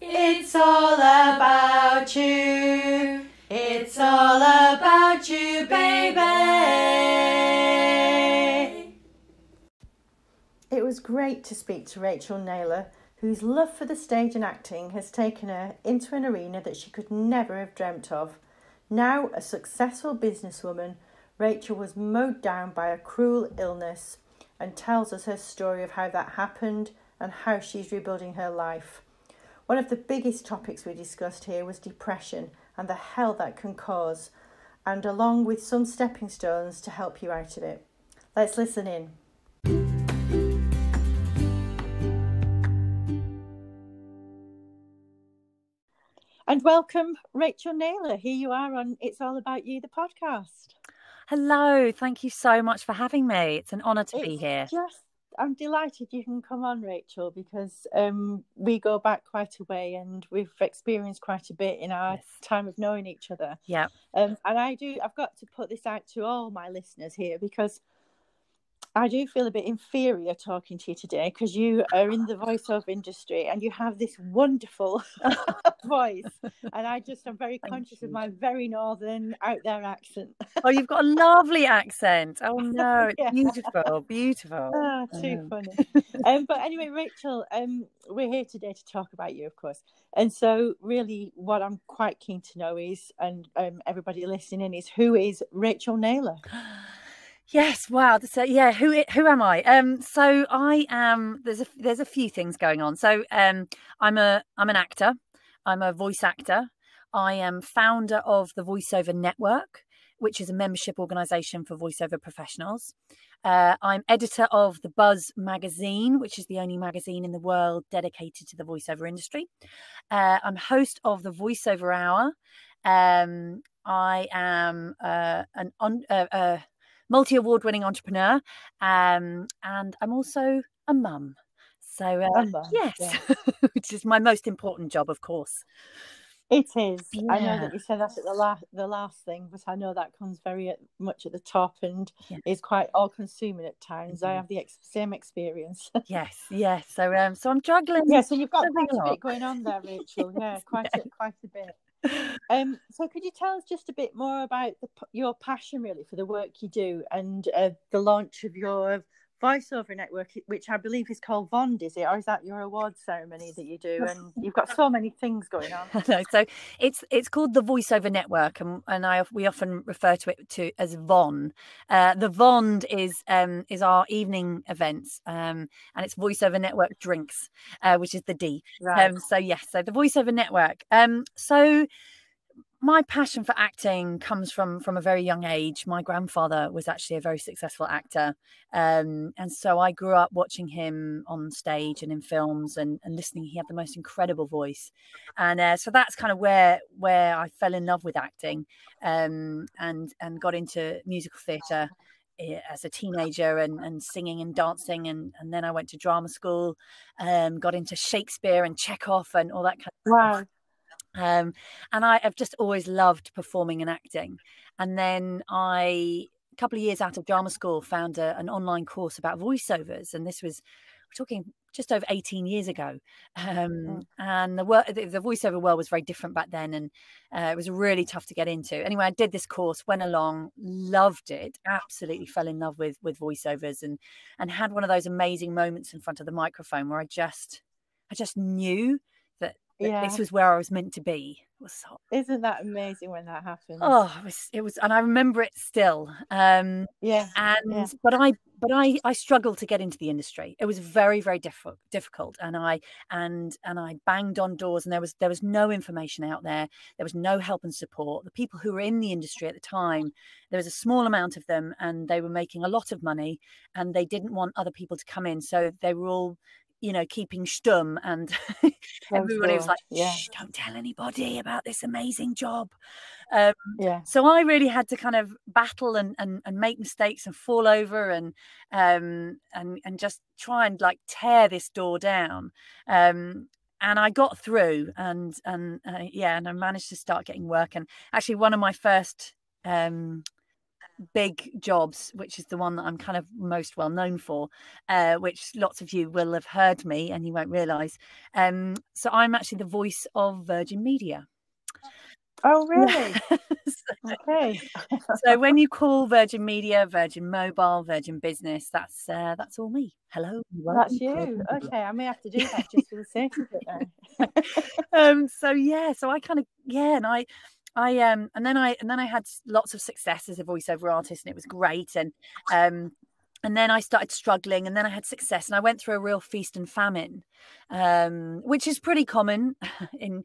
It's all about you. It's all about you, baby. It was great to speak to Rachael Naylor, whose love for the stage and acting has taken her into an arena that she could never have dreamt of. Now a successful businesswoman, Rachael was mowed down by a cruel illness and tells us her story of how that happened and how she's rebuilding her life. One of the biggest topics we discussed here was depression and the hell that can cause, and along with some stepping stones to help you out of it. Let's listen in. And welcome, Rachael Naylor. Here you are on It's All About You, the podcast. Hello, thank you so much for having me. It's an honour to be here. I'm delighted you can come on, Rachael, because we go back quite a way and we've experienced quite a bit in our time of knowing each other. Yeah. And I've got to put this out to all my listeners here, because I do feel a bit inferior talking to you today, because you are in the voiceover industry and you have this wonderful voice, and I'm very conscious of my very northern out there accent. Oh, you've got a lovely accent. Oh no, it's beautiful. Oh, too funny. But anyway, Rachael, we're here today to talk about you, of course. And so really what I'm quite keen to know is, and everybody listening in, is who is Rachael Naylor? Yes, wow. So who am I? So I am. There's a few things going on. So I'm an actor. I'm a voice actor. I am founder of the Voiceover Network, which is a membership organisation for voiceover professionals. I'm editor of the Buzz magazine, which is the only magazine in the world dedicated to the voiceover industry. I'm host of the Voiceover Hour. I am a multi-award-winning entrepreneur, and I'm also a mum. So yes, which is my most important job, of course. It is. Yeah. I know that you said that at the last thing, but I know that comes very much at the top and is quite all-consuming at times. Mm-hmm. I have the same experience. Yes. So I'm juggling. Yeah, so you've got quite a bit going on there, Rachael. Yeah, quite a bit. So could you tell us just a bit more about your passion really for the work you do, and the launch of your voiceover network, which I believe is called VOND, is it? Or is that your award ceremony that you do? And you've got so many things going on. No, so it's called the Voiceover Network, and we often refer to it as VON. The VOND is our evening events, and it's Voiceover Network Drinks, which is the D. Right. So the Voiceover Network. So my passion for acting comes from a very young age. My grandfather was actually a very successful actor. And so I grew up watching him on stage and in films and listening. He had the most incredible voice. And so that's kind of where I fell in love with acting, and got into musical theatre as a teenager and singing and dancing. And then I went to drama school, got into Shakespeare and Chekhov and all that kind of stuff. And I've just always loved performing and acting. And then a couple of years out of drama school, found an online course about voiceovers. And we're talking just over 18 years ago. And the voiceover world was very different back then. And it was really tough to get into. Anyway, I did this course, went along, loved it, absolutely fell in love with voiceovers, and had one of those amazing moments in front of the microphone where I just knew that this was where I was meant to be. Isn't that amazing when that happens? Oh, it was, and I remember it still. But I struggled to get into the industry. It was very, very difficult, and I banged on doors, and there was no information out there. There was no help and support. The people who were in the industry at the time, there was a small amount of them, and they were making a lot of money, and they didn't want other people to come in, so they were all, keeping stum, and everybody was like, shh, don't tell anybody about this amazing job. So I really had to kind of battle and make mistakes and fall over and just try and like tear this door down. And I got through, and I managed to start getting work. And actually one of my first big jobs, which is the one that I'm kind of most well known for, which lots of you will have heard me and you won't realise. So I'm actually the voice of Virgin Media. Oh, really? Yeah. Okay. So when you call Virgin Media, Virgin Mobile, Virgin Business, that's all me. Hello. That's you. Okay, I may have to do that just for the sake of it then. So I kind of, and and then I had lots of success as a voiceover artist, and it was great. And then I started struggling, and then I had success, and I went through a real feast and famine, which is pretty common in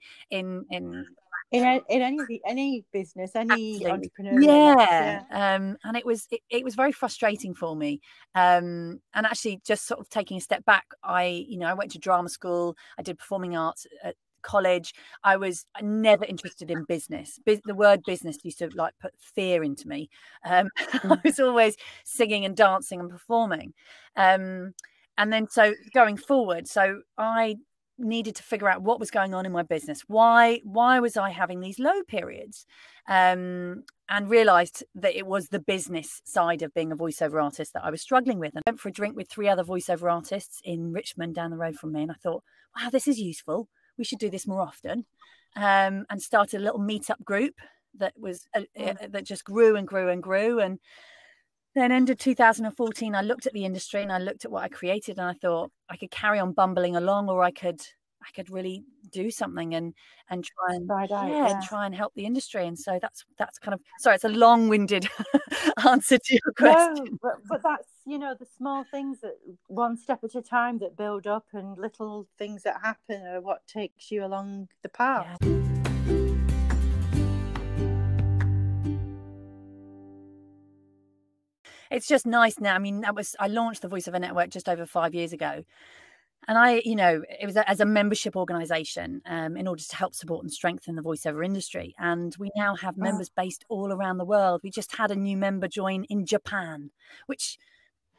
any business, any entrepreneurial. Yeah. And it was very frustrating for me. And actually, just sort of taking a step back, I went to drama school. I did performing arts at college. I was never interested in business. The word business used to like put fear into me. I was always singing and dancing and performing. And then so going forward, so I needed to figure out what was going on in my business. Why was I having these low periods? And realized that it was the business side of being a voiceover artist that I was struggling with. And I went for a drink with 3 other voiceover artists in Richmond down the road from me. And I thought, wow, this is useful. We should do this more often. And started a little meetup group that was that just grew and grew and grew. And then end of 2014, I looked at the industry and I looked at what I created, and I thought I could carry on bumbling along, or I could really do something and try and try and help the industry. And so that's kind of, sorry, it's a long-winded answer to your question. No, but that's, the small things that one step at a time that build up, and little things that happen are what takes you along the path. Yeah. It's just nice now. I mean, I launched the Voiceover Network just over 5 years ago. And it was as a membership organisation in order to help support and strengthen the voiceover industry. And we now have members based all around the world. We just had a new member join in Japan, which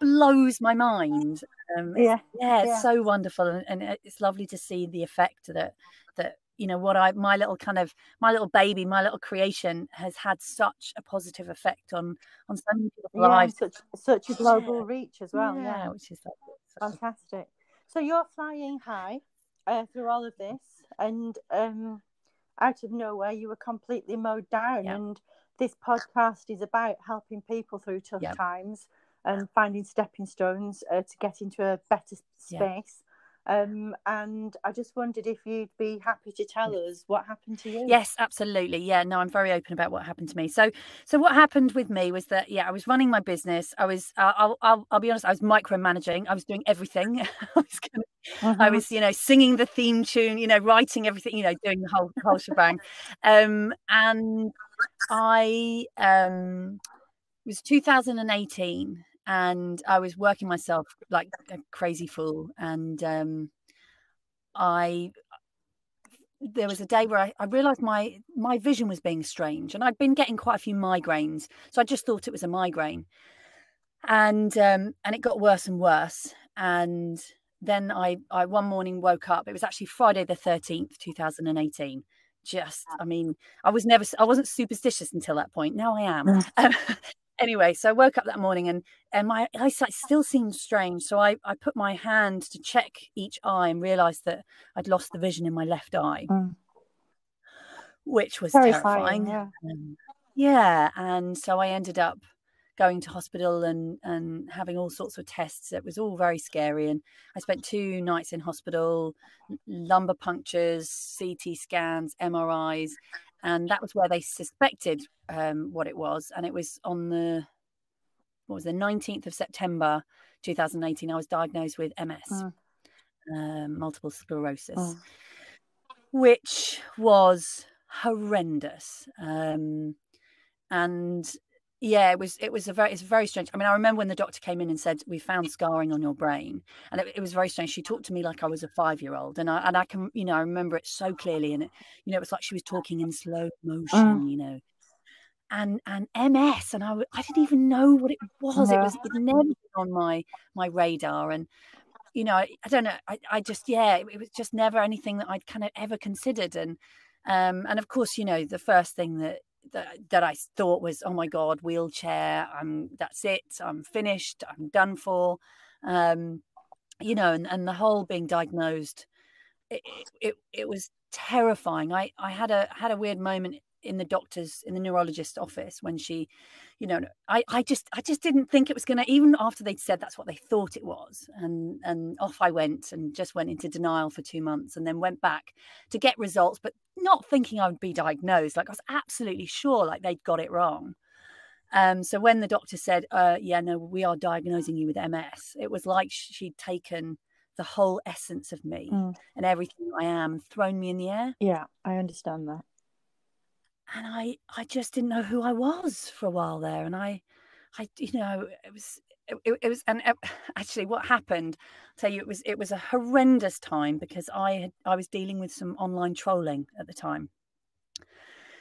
blows my mind. It's so wonderful. And it's lovely to see the effect that my little baby, my little creation has had such a positive effect on so many people's lives. Such a global reach as well. Yeah, which is fantastic. So you're flying high through all of this, and out of nowhere you were completely mowed down. Yep. And this podcast is about helping people through tough times and finding stepping stones to get into a better space. And I just wondered if you'd be happy to tell us what happened to you. Yes, absolutely. Yeah, no, I'm very open about what happened to me. So what happened with me was that, I was running my business. I was, I'll be honest, I was micromanaging. I was doing everything. I was, singing the theme tune, writing everything, doing the whole shebang. And I it was 2018. And I was working myself like a crazy fool. And there was a day where I realised my vision was being strange, and I'd been getting quite a few migraines. So I just thought it was a migraine. And it got worse and worse. And then I one morning woke up. It was actually Friday the 13th, 2018. I wasn't superstitious until that point. Now I am. Anyway, so I woke up that morning and my eyesight still seemed strange. So I put my hand to check each eye and realised that I'd lost the vision in my left eye, which was terrifying. And so I ended up going to hospital and having all sorts of tests. It was all very scary. And I spent 2 nights in hospital, lumbar punctures, CT scans, MRIs. And that was where they suspected what it was. And it was on the 19th of September, 2018, I was diagnosed with MS, multiple sclerosis, which was horrendous. It's very strange. I mean, I remember when the doctor came in and said, "We found scarring on your brain," and it was very strange. She talked to me like I was a 5-year-old, and I can, I remember it so clearly. And it was like she was talking in slow motion, and MS, and I didn't even know what it was. It never been on my radar, and I don't know. I just it was just never anything that I'd kind of ever considered, and of course, the first thing that that I thought was, oh my God, wheelchair, that's it, I'm finished, I'm done for. You know, and the whole being diagnosed, it was terrifying. I had a weird moment in the neurologist's office when she, you know, I just didn't think it was going to, even after they'd said that's what they thought it was. And off I went and just went into denial for 2 months, and then went back to get results, but not thinking I would be diagnosed. Like, I was absolutely sure like they'd got it wrong. So when the doctor said, yeah, no, we are diagnosing you with MS, it was like she'd taken the whole essence of me and everything I am and thrown me in the air. Yeah, I understand that. And I just didn't know who I was for a while there. And I you know, it was, and actually what happened, I'll tell you, it was a horrendous time, because I was dealing with some online trolling at the time.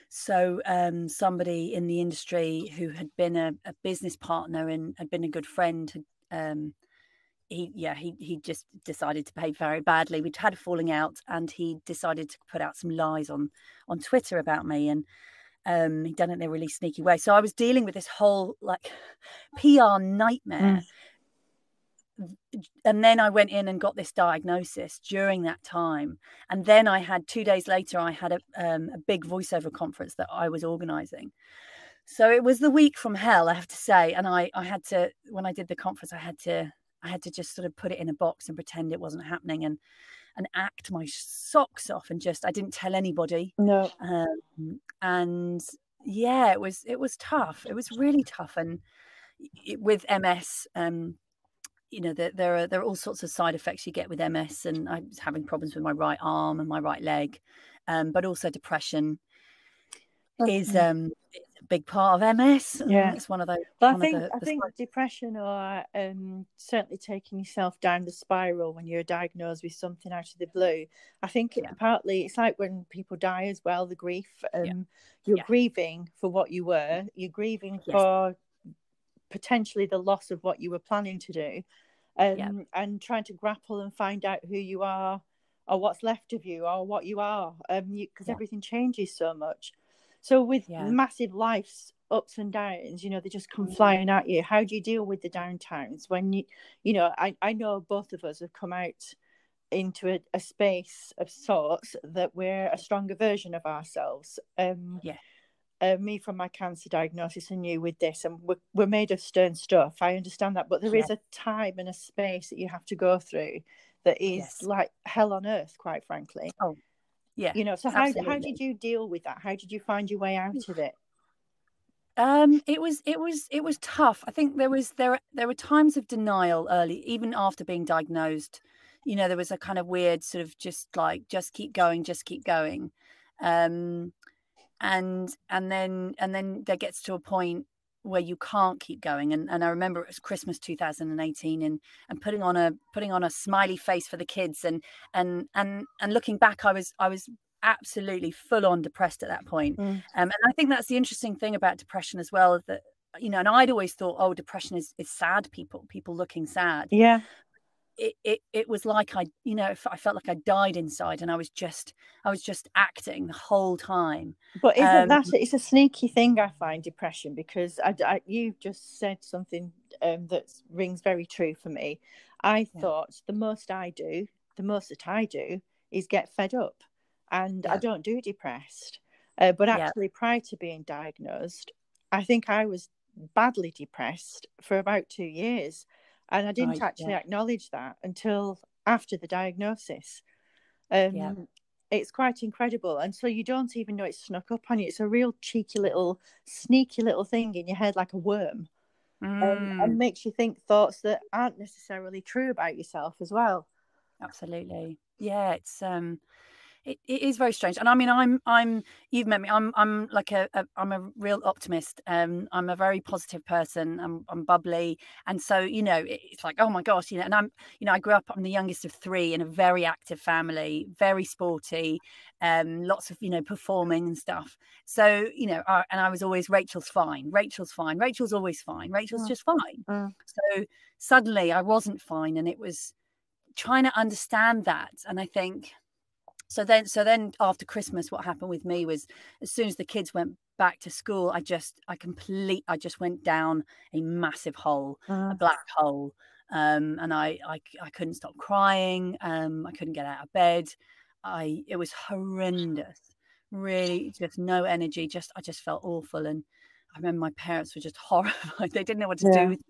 So somebody in the industry who had been a business partner and had been a good friend, he just decided to behave very badly. We'd had a falling out, and he decided to put out some lies on Twitter about me, and he'd done it in a really sneaky way. So I was dealing with this whole like PR nightmare. And then I went in and got this diagnosis during that time. And then I had 2 days later, I had a big voiceover conference that I was organizing. So it was the week from hell, I have to say. And I had to, when I did the conference, I had to just sort of put it in a box and pretend it wasn't happening, and act my socks off, and just, I didn't tell anybody. No. And yeah, it was tough. It was really tough. And with MS, you know, there are all sorts of side effects you get with MS, and I was having problems with my right arm and my right leg, but also depression is a big part of MS. Yeah, it's one of those. But I think depression, or certainly taking yourself down the spiral when you're diagnosed with something out of the blue. I think partly it's like when people die as well. The grief, you're grieving for what you were. You're grieving for potentially the loss of what you were planning to do, and trying to grapple and find out who you are, or what's left of you, or what you are, because everything changes so much. So with massive life's ups and downs, you know, they just come flying at you. How do you deal with the downtimes when you know, I know both of us have come out into a space of sorts that we're a stronger version of ourselves. Me from my cancer diagnosis, and you with this, and we're made of stern stuff. I understand that, but there is a time and a space that you have to go through that is like hell on earth, quite frankly. You know, so how did you deal with that? How did you find your way out of it? It was tough. I think there were times of denial early, even after being diagnosed. You know, there was a kind of weird sort of just keep going, and then there gets to a point where you can't keep going. And I remember it was Christmas 2018, and putting on a smiley face for the kids, and looking back, I was absolutely full on depressed at that point. And I think that's the interesting thing about depression as well, that, you know, and I'd always thought, oh, depression is sad people looking sad. It was like I felt like I died inside, and I was just acting the whole time. But isn't that, it's a sneaky thing, I find, depression, because you've just said something that rings very true for me. I thought the most that I do is get fed up, and I don't do depressed. But actually, prior to being diagnosed, I think I was badly depressed for about 2 years. And I didn't actually acknowledge that until after the diagnosis. It's quite incredible. And so you don't even know it's snuck up on you. It's a real cheeky little, sneaky little thing in your head, like a worm, and makes you think thoughts that aren't necessarily true about yourself as well. Absolutely. Yeah, it's it is very strange. And I mean, I'm you've met me, I'm like I'm a real optimist. I'm a very positive person. I'm bubbly, and so, you know, it's like, oh my gosh, you know. And I grew up, I'm the youngest of 3 in a very active family, very sporty, lots of, you know, performing and stuff. So, you know, and I was always, Rachel's fine, Rachel's always fine, Rachel's just fine. So suddenly I wasn't fine, and it was trying to understand that. And I think, so then after Christmas, what happened with me was, as soon as the kids went back to school, I just went down a massive hole, a black hole. And I couldn't stop crying. I couldn't get out of bed. It was horrendous. Really, just no energy. I just felt awful. And I remember my parents were just horrified. They didn't know what to do with it.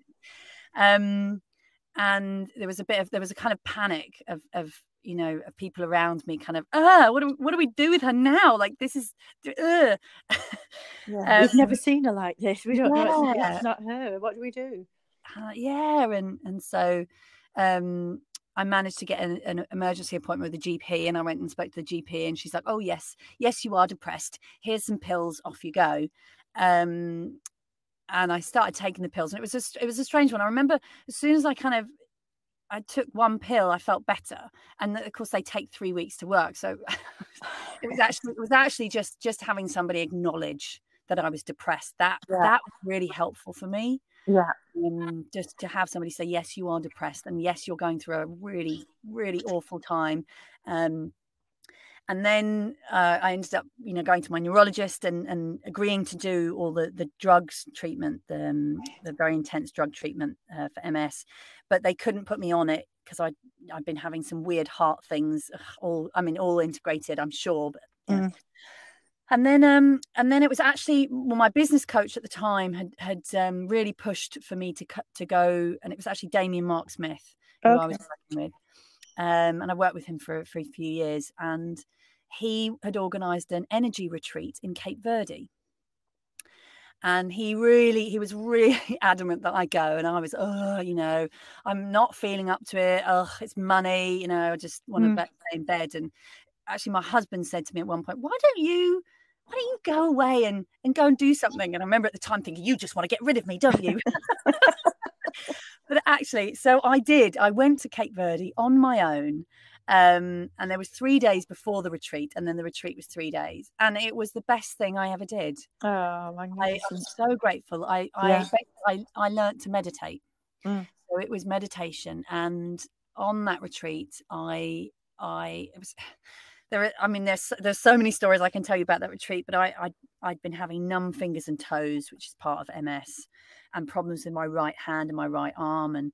And there was a kind of panic of people around me, kind of, what do we do with her now? Like, this is, we've never seen her like this. We don't know. It's not her. What do we do? And so I managed to get an emergency appointment with the GP, and I went and spoke to the GP, and she's like, oh yes, you are depressed. Here's some pills, off you go. And I started taking the pills, and it was a strange one. I remember as soon as I took one pill, I felt better. And of course they take 3 weeks to work. So it was actually just having somebody acknowledge that I was depressed. That was really helpful for me. Yeah. Just to have somebody say, yes, you are depressed, and yes, you're going through a really, really awful time. And then I ended up, going to my neurologist and agreeing to do all the drugs treatment, the very intense drug treatment for MS, but they couldn't put me on it because I'd been having some weird heart things, all integrated, I'm sure, but yeah. And then it was actually, my business coach at the time had really pushed for me to go, and it was actually Damien Mark Smith who I was working with, and I worked with him for a few years, and he had organised an energy retreat in Cape Verde, and he was really adamant that I go, and I was, I'm not feeling up to it. It's money, I just want to stay in bed. And actually, my husband said to me at one point, why don't you go away and go and do something? And I remember at the time thinking, you just want to get rid of me, don't you? But actually, so I did. I went to Cape Verde on my own. And there was 3 days before the retreat, and then the retreat was 3 days, and it was the best thing I ever did. Oh, magnificent. I'm so grateful. I learned to meditate. So it was meditation, and on that retreat, there's so many stories I can tell you about that retreat, but I'd been having numb fingers and toes, which is part of MS, and problems in my right hand and my right arm. And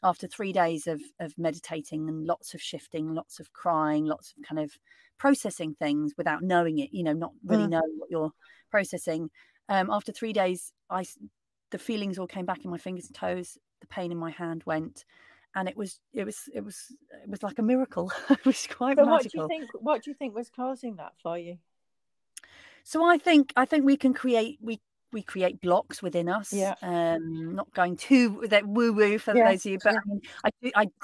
after 3 days of meditating and lots of shifting, lots of crying, lots of kind of processing things without knowing it, not really knowing what you're processing. After 3 days, the feelings all came back in my fingers and toes. The pain in my hand went, and it was like a miracle. It was quite magical. What do you think was causing that for you? So I think we can create we create blocks within us. Not going too that woo for those of you, but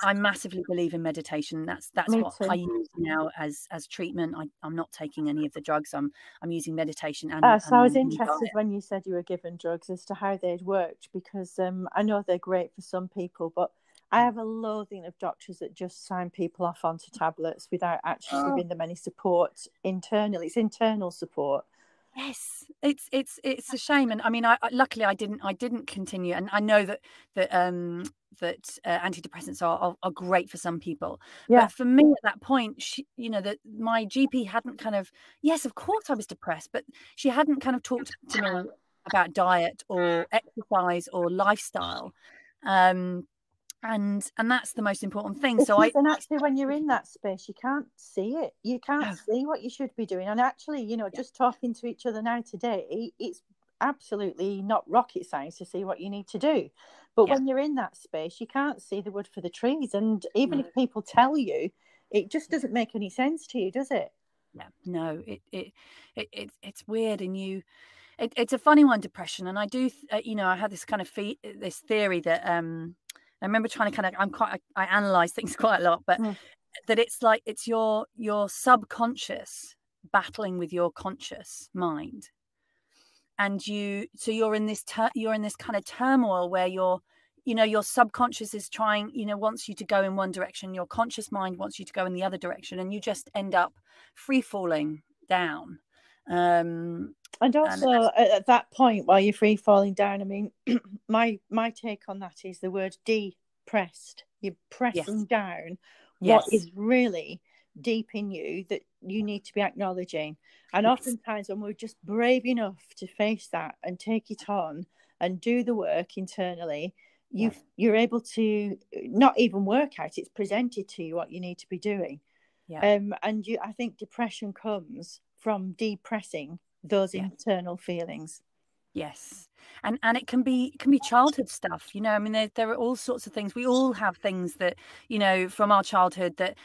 I massively believe in meditation. That's what I use now as treatment. I'm not taking any of the drugs. I'm using meditation. So I was interested when you said you were given drugs as to how they'd worked, because I know they're great for some people, but I have a loathing of doctors that just sign people off onto tablets without actually giving them any support internally. It's internal support. Yes, it's a shame, and I mean, luckily I didn't continue, and I know that antidepressants are great for some people. But for me at that point, that my GP hadn't kind of, yes, of course I was depressed, but she hadn't kind of talked to me about diet or exercise or lifestyle. And that's the most important thing. And actually, when you're in that space, you can't see it. You can't see what you should be doing. And actually, just talking to each other now today, it's absolutely not rocket science to see what you need to do. But when you're in that space, you can't see the wood for the trees. And even if people tell you, it just doesn't make any sense to you, does it? Yeah, no, it's weird, and it's a funny one, depression. And I do, I had this kind of this theory that I remember trying to I analyze things quite a lot, but that it's your subconscious battling with your conscious mind, and you're in this kind of turmoil where your subconscious is trying, wants you to go in one direction, your conscious mind wants you to go in the other direction, and you just end up free falling down. And also at that point while you're free falling down, I mean, my take on that is the word depressed. You're pressing down what is really deep in you that you need to be acknowledging. And Yes. oftentimes when we're just brave enough to face that and take it on and do the work internally, you're able to not even work out, it's presented to you what you need to be doing. And I think depression comes from depressing those internal feelings. Yes. And it can be childhood stuff, you know. I mean, there are all sorts of things. We all have things that, you know, from our childhood that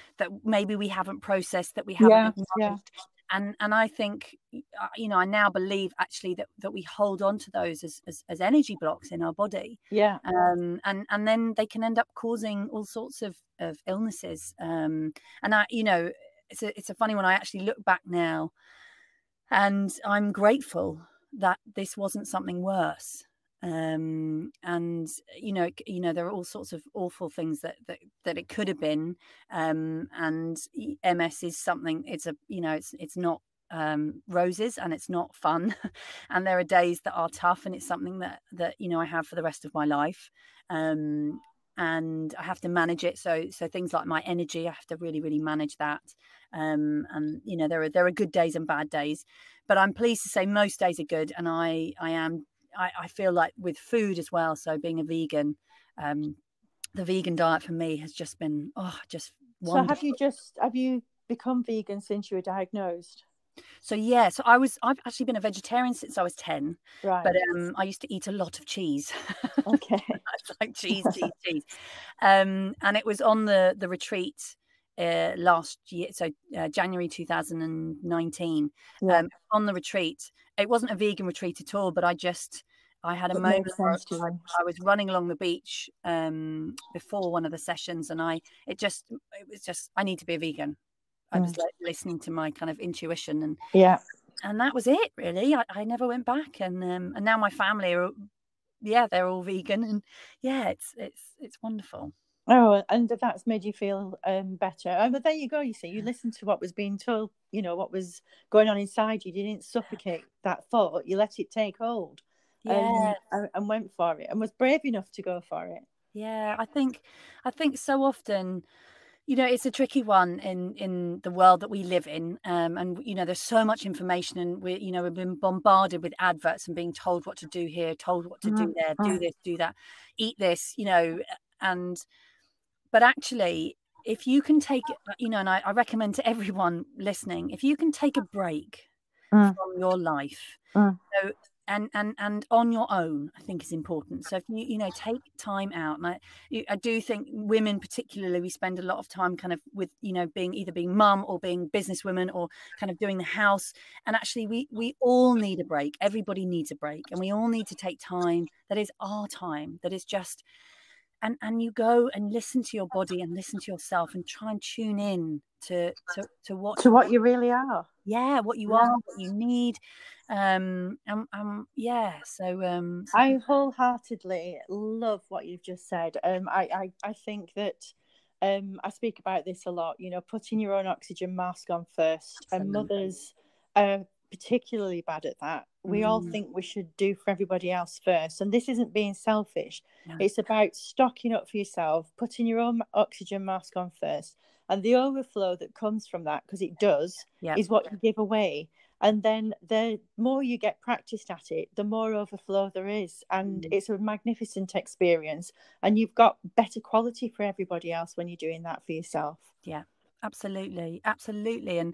maybe we haven't processed, that we haven't acknowledged. And I think, you know, I now believe actually that we hold on to those as energy blocks in our body. And then they can end up causing all sorts of illnesses. And I, you know, it's a funny one. I actually look back now and I'm grateful that this wasn't something worse. And you know there are all sorts of awful things that it could have been. And MS is something, it's a, you know, it's not roses, and it's not fun. And there are days that are tough, and it's something that you know I have for the rest of my life. And I have to manage it. So things like my energy, I have to really manage that. And you know there are good days and bad days, but I'm pleased to say most days are good. And I feel like with food as well. So being a vegan, the vegan diet for me has just been just wonderful. So have you become vegan since you were diagnosed? So I've actually been a vegetarian since I was 10. Right. But I used to eat a lot of cheese. Okay. Like cheese. And it was on the retreat last year, so January 2019. On the retreat, it wasn't a vegan retreat at all, but I had a moment where I was running along the beach before one of the sessions, and it was just I need to be a vegan. I was listening to my kind of intuition, and that was it really. I never went back, and now my family are, they're all vegan, and it's wonderful. Oh, and that's made you feel better. But there you go. You see, you listened to what was being told. You know what was going on inside you. You didn't suffocate that thought. You let it take hold. And went for it, and was brave enough to go for it. Yeah, I think so often, you know, it's a tricky one in the world that we live in. And, you know, there's so much information, and we've been bombarded with adverts and being told what to do here, told what to do there, do this, do that, eat this, you know, but actually, if you can take, you know, and I recommend to everyone listening, if you can take a break from your life, so, and on your own, I think is important. So if you know, take time out. And I do think women particularly, we spend a lot of time kind of with, you know, either being mum or being businesswomen or kind of doing the house. And actually we all need a break. Everybody needs a break, and we all need to take time that is our time, that is just, and you go and listen to your body and listen to yourself and try and tune in to what you really are. Yeah, what you are, what you need. So I wholeheartedly love what you've just said. I think that I speak about this a lot, you know, putting your own oxygen mask on first. Absolutely. And mothers are particularly bad at that. We all think we should do for everybody else first. And this isn't being selfish. No. It's about stocking up for yourself, putting your own oxygen mask on first. And the overflow that comes from that, because it does, is what you give away. And then the more you get practiced at it, the more overflow there is. And it's a magnificent experience. And you've got better quality for everybody else when you're doing that for yourself. Yeah, absolutely. Absolutely. And,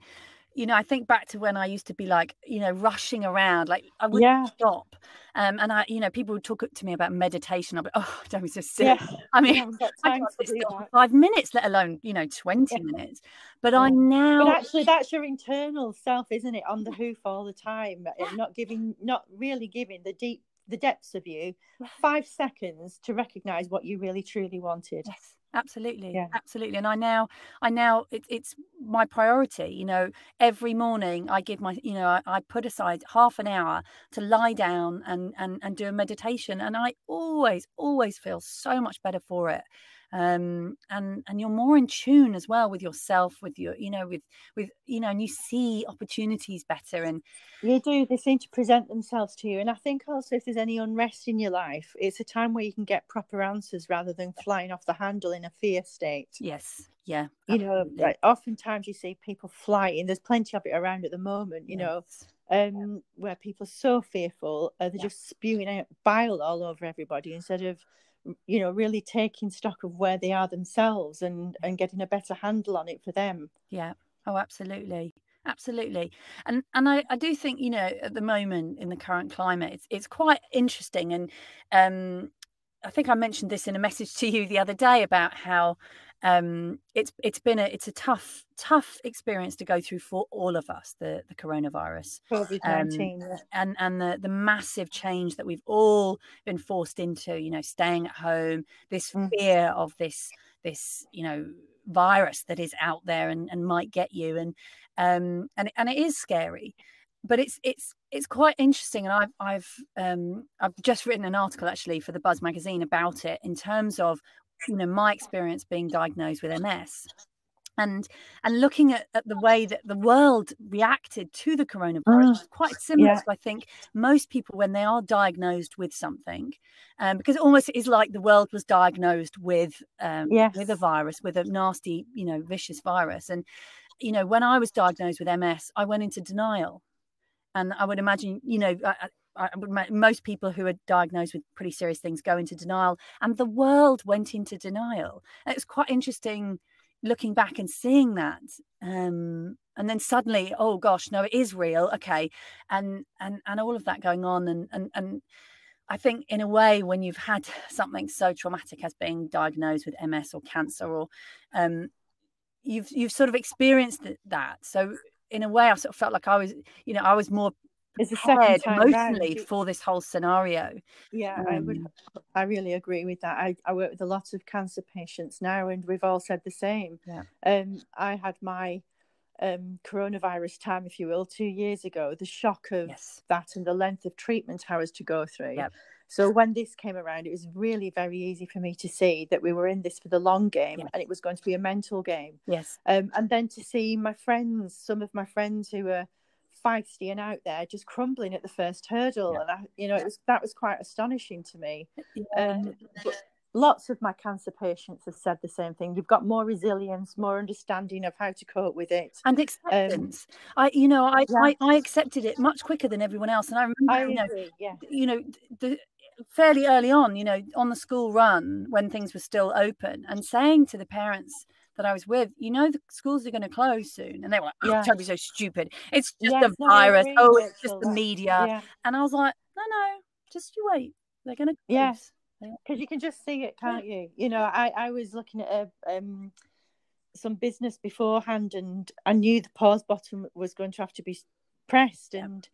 you know, I think back to when I used to be like, you know, rushing around, like I wouldn't stop. And I, you know, people would talk to me about meditation. I'll be, don't be so silly. I mean, I can't stop for 5 minutes, let alone, you know, 20 minutes. But I now. But actually, that's your internal self, isn't it? On the hoof all the time, not really giving the depths of you 5 seconds to recognize what you really truly wanted. Yes. Absolutely. Yeah. Absolutely. And I now it's my priority, you know, every morning I give I put aside half an hour to lie down and do a meditation. And I always feel so much better for it. and you're more in tune as well with yourself, with your, and you see opportunities better. And you do, they seem to present themselves to you. And I think also if there's any unrest in your life, it's a time where you can get proper answers rather than flying off the handle in a fear state. Yes, yeah, absolutely. Like oftentimes you see people flying, there's plenty of it around at the moment, where people are so fearful, they're just spewing out bile all over everybody instead of really taking stock of where they are themselves and getting a better handle on it for them. Absolutely. And I do think, at the moment in the current climate, it's quite interesting. And I think I mentioned this in a message to you the other day about how it's a tough experience to go through for all of us, the coronavirus, COVID-19, and the massive change that we've all been forced into, staying at home, this fear of this virus that is out there and might get you, and it is scary, but it's quite interesting. And I've just written an article actually for the Buzz magazine about it, in terms of my experience being diagnosed with MS, and looking at the way that the world reacted to the coronavirus is quite similar to, I think, most people when they are diagnosed with something, because it almost is like the world was diagnosed with a virus, with a nasty, vicious virus. And when I was diagnosed with MS, I went into denial, and I would imagine, most people who are diagnosed with pretty serious things go into denial, and the world went into denial. And it's quite interesting looking back and seeing that, and then suddenly, oh gosh, no, it is real, okay, and all of that going on, and I think in a way, when you've had something so traumatic as being diagnosed with MS or cancer, or you've sort of experienced that, so in a way I sort of felt like I was more prepared emotionally for this whole scenario. I really agree with that. I work with a lot of cancer patients now, and we've all said the same. I had my coronavirus time, if you will, 2 years ago, the shock of that and the length of treatment I was to go through. So when this came around, it was really very easy for me to see that we were in this for the long game, and it was going to be a mental game. And then to see some of my friends who were feisty and out there just crumbling at the first hurdle, and that was quite astonishing to me. But lots of my cancer patients have said the same thing. You've got more resilience, more understanding of how to cope with it, and acceptance. I accepted it much quicker than everyone else, and I remember, fairly early on, on the school run when things were still open, and saying to the parents that I was with, the schools are going to close soon, and they were like, "Don't be so stupid. It's just a virus. It's just the media." And I was like, "No, just you wait. They're going to close." Because you can just see it, can't you? I was looking at some business beforehand, and I knew the pause button was going to have to be pressed, and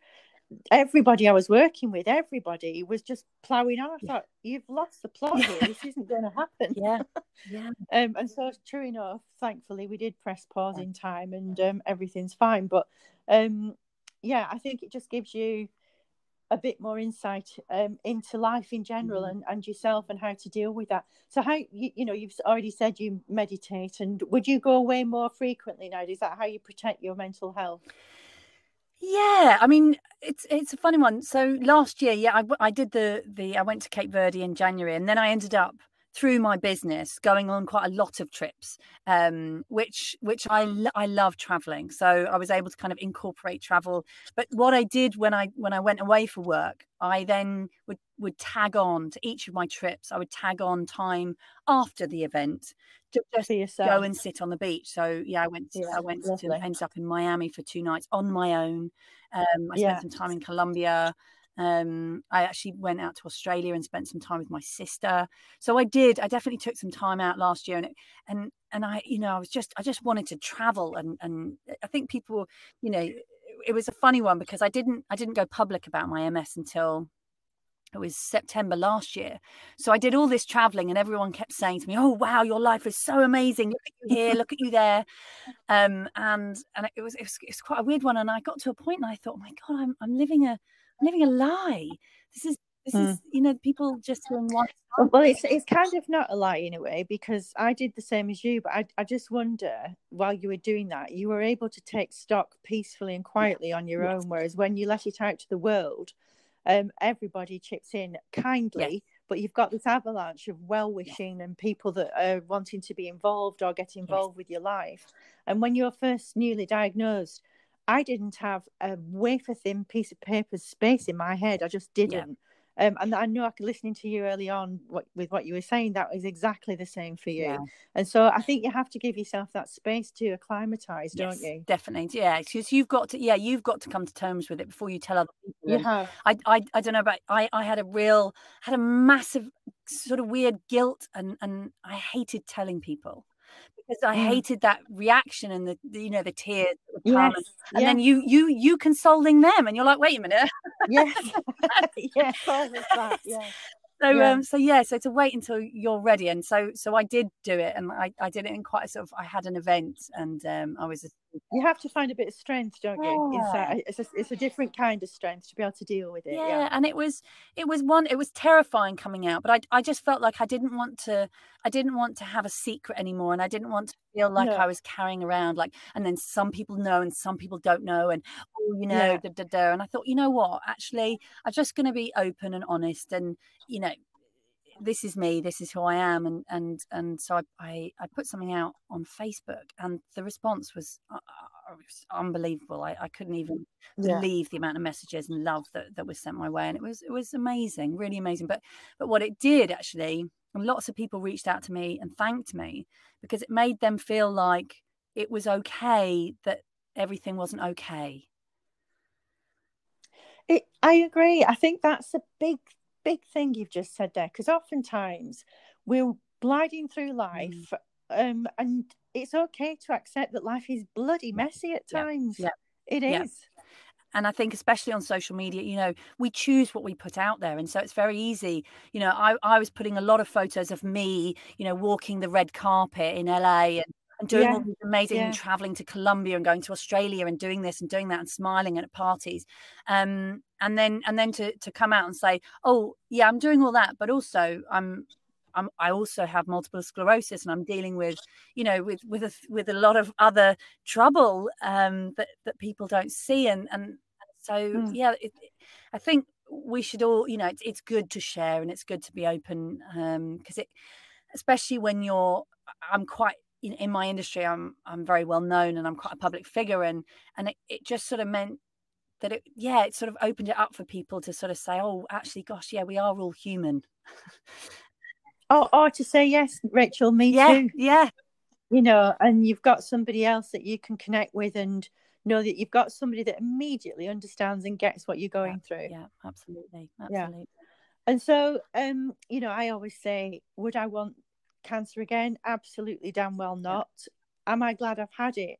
everybody I was working with, everybody was just ploughing on. I thought, you've lost the plot here. This isn't going to happen. And so true enough, thankfully we did press pause in time, and everything's fine. But I think it just gives you a bit more insight into life in general, and yourself, and how to deal with that. So how you've already said you meditate, and would you go away more frequently now? Is that how you protect your mental health? I mean, it's a funny one. So last year, I did I went to Cape Verde in January, and then I ended up, through my business, going on quite a lot of trips, which I love traveling. So I was able to kind of incorporate travel. But what I did when I went away for work, I then would tag on to each of my trips. I would tag on time after the event to just go and sit on the beach. So I went ended up in Miami for 2 nights on my own. I spent some time in Colombia. I actually went out to Australia and spent some time with my sister. So I definitely took some time out last year, and I I just wanted to travel, and I think people, it was a funny one, because I didn't go public about my MS until it was September last year. So I did all this traveling, and everyone kept saying to me, "Oh wow, your life is so amazing. Look at you here, look at you there." And it was quite a weird one. And I got to a point and I thought, "Oh my God, I'm living a lie. This This is, you know, people just doing one. Well, it's kind of not a lie in a way, because I did the same as you, but I just wonder, while you were doing that, you were able to take stock peacefully and quietly on your own, whereas when you let it out to the world, everybody chips in kindly, but you've got this avalanche of well-wishing and people that are wanting to be involved or get involved with your life. And when you're first newly diagnosed, I didn't have a wafer-thin piece of paper space in my head. I just didn't. And I know, after listening to you early on with what you were saying, that was exactly the same for you. Yeah. And so I think you have to give yourself that space to acclimatise, don't you? Definitely. Yeah, because you've got to come to terms with it before you tell other people. You have. I don't know, but I had a massive sort of weird guilt, and I hated telling people, because I hated that reaction and the you know, the tears that would come, and then you consoling them, and you're like, wait a minute. Yes. Yes, always that. Yeah. So to wait until you're ready, and so I did do it, and I did it in quite a sort of, I had an event, and I was. You have to find a bit of strength, don't you? It's a different kind of strength to be able to deal with it. Yeah, and it was terrifying coming out, but I just felt like I didn't want to have a secret anymore, and I didn't want to feel like I was carrying around like, and then some people know and some people don't know, and and I thought, you know what, actually I'm just going to be open and honest, and you know, this is me, this is who I am, and so I put something out on Facebook, and the response was unbelievable. I couldn't even believe the amount of messages and love that was sent my way, and it was amazing, really amazing. But what it did, actually, and lots of people reached out to me and thanked me, because it made them feel like it was okay, that everything wasn't okay. I agree. I think that's a big thing you've just said there, because oftentimes we're gliding through life, and it's okay to accept that life is bloody messy at times. It is. And I think, especially on social media, you know, we choose what we put out there. And so it's very easy. You know, I was putting a lot of photos of me, you know, walking the red carpet in LA, and doing all these amazing, traveling to Colombia and going to Australia and doing this and doing that and smiling at parties. And then to come out and say, oh yeah, I'm doing all that, but also I also have multiple sclerosis, and I'm dealing with, you know, with a lot of other trouble that people don't see, and so I think we should all, you know, it's good to share, and it's good to be open, because especially when I'm quite, you know, in my industry, I'm very well known, and I'm quite a public figure, and it just sort of meant that it sort of opened it up for people to sort of say, oh, actually, gosh, yeah, we are all human. Or to say, yes, Rachel, me too. Yeah. You know, and you've got somebody else that you can connect with, and know that you've got somebody that immediately understands and gets what you're going through. Yeah, absolutely. Yeah. And so, you know, I always say, would I want cancer again? Absolutely damn well not. Am I glad I've had it?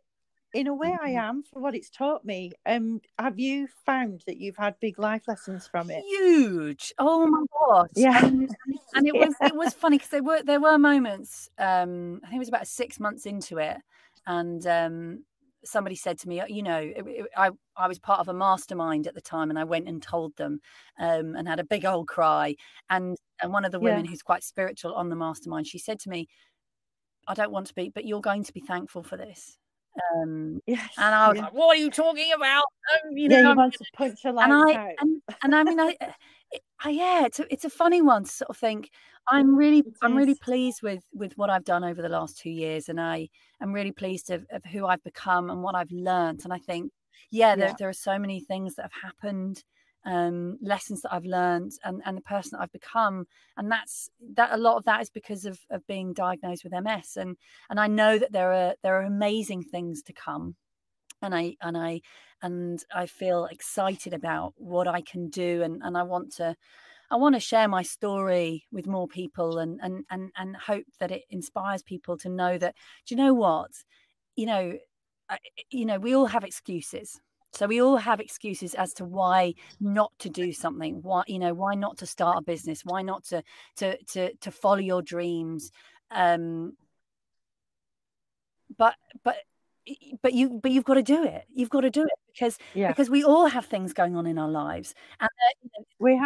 In a way, I am, for what it's taught me. Have you found that you've had big life lessons from it? Huge! Oh my gosh! Yeah, and it was funny, because there were moments. I think it was about 6 months into it, and somebody said to me, you know, I was part of a mastermind at the time, and I went and told them, and had a big old cry. And one of the women who's quite spiritual on the mastermind, she said to me, I don't want to be, but you're going to be thankful for this. And I was like, what are you talking about? You know, you want to punch a light out. And I mean, it's a funny one to sort of think, I'm really pleased with what I've done over the last 2 years, and I am really pleased of who I've become and what I've learned. And I think, there are so many things that have happened, lessons that I've learned, and the person that I've become, and that a lot of that is because of being diagnosed with MS, and I know that there are amazing things to come, and I feel excited about what I can do, and I want to share my story with more people, and hope that it inspires people to know that, do you know what, you know, we all have excuses. So we all have excuses as to why not to do something, why not to start a business, why not to follow your dreams. But but you've got to do it. You've got to do it because we all have things going on in our lives, and we've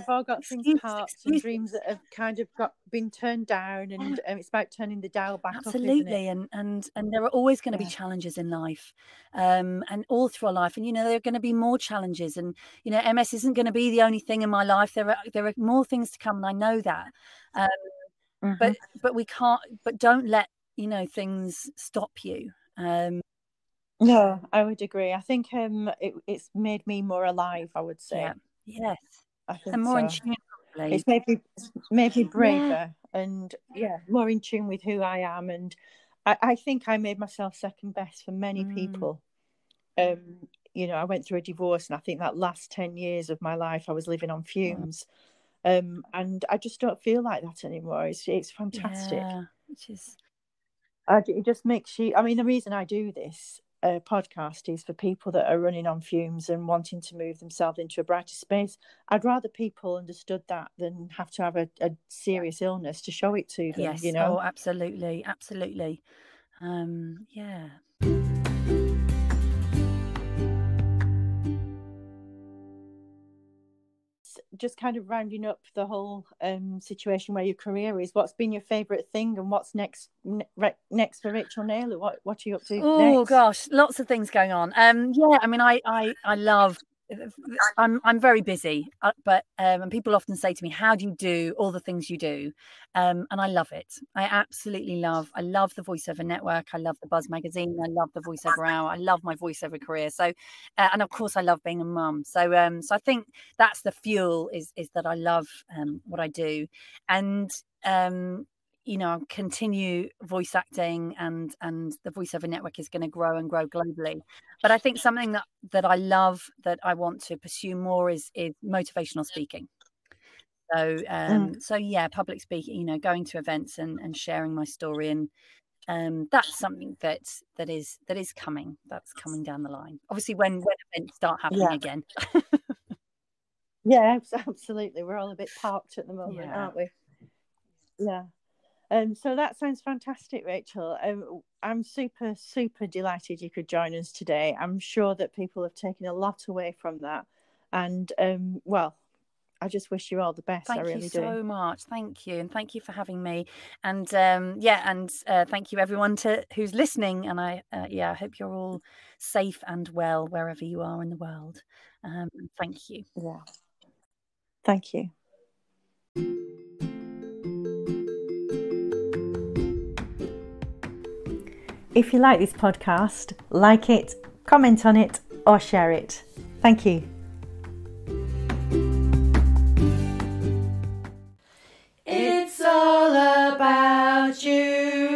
all got things, parts and excuses. dreams that have kind of been turned down, and it's about turning the dial back Absolutely. up, isn't it? And there are always going to be challenges in life, and all through our life, and there are going to be more challenges, and MS isn't going to be the only thing in my life. There are more things to come, and I know that. But we can't. But don't let things stop you. No, I would agree. I think it's made me more alive, I would say. Yeah. Yes. I think and more so. in tune, probably. It's made me braver and more in tune with who I am. And I think I made myself second best for many people. I went through a divorce, and I think that last 10 years of my life I was living on fumes. And I just don't feel like that anymore. It's fantastic. Yeah, which is... It just makes you... I mean, the reason I do this podcast is for people that are running on fumes and wanting to move themselves into a brighter space. I'd rather people understood that than have to have a serious illness to show it to them. Yes. Oh, absolutely. Yeah. Just kind of rounding up the whole situation where your career is, what's been your favourite thing, and what's next for Rachael Naylor? What are you up to next? Oh gosh, lots of things going on. Yeah, I mean, I love... I'm very busy, but and people often say to me, how do you do all the things you do? And I love it. I absolutely love the voiceover network. I love the Buzz magazine. I love the voiceover hour. I love my voiceover career. So and of course I love being a mum. So I think that's the fuel, is that I love what I do. And I'll continue voice acting, and the voiceover network is going to grow and grow globally. But I think something that I love, that I want to pursue more, is motivational speaking. So yeah, public speaking, going to events and sharing my story, and that's something that is coming. That's coming down the line. Obviously, when events start happening again. Yeah, absolutely. We're all a bit parked at the moment, aren't we? Yeah. So that sounds fantastic, Rachael. I'm super, super delighted you could join us today. I'm sure that people have taken a lot away from that. And, I just wish you all the best. Thank you so much. Thank you. And thank you for having me. And thank you everyone who's listening. And I hope you're all safe and well wherever you are in the world. Thank you. Yeah. Thank you. If you like this podcast, like it, comment on it, or share it. Thank you. It's all about you.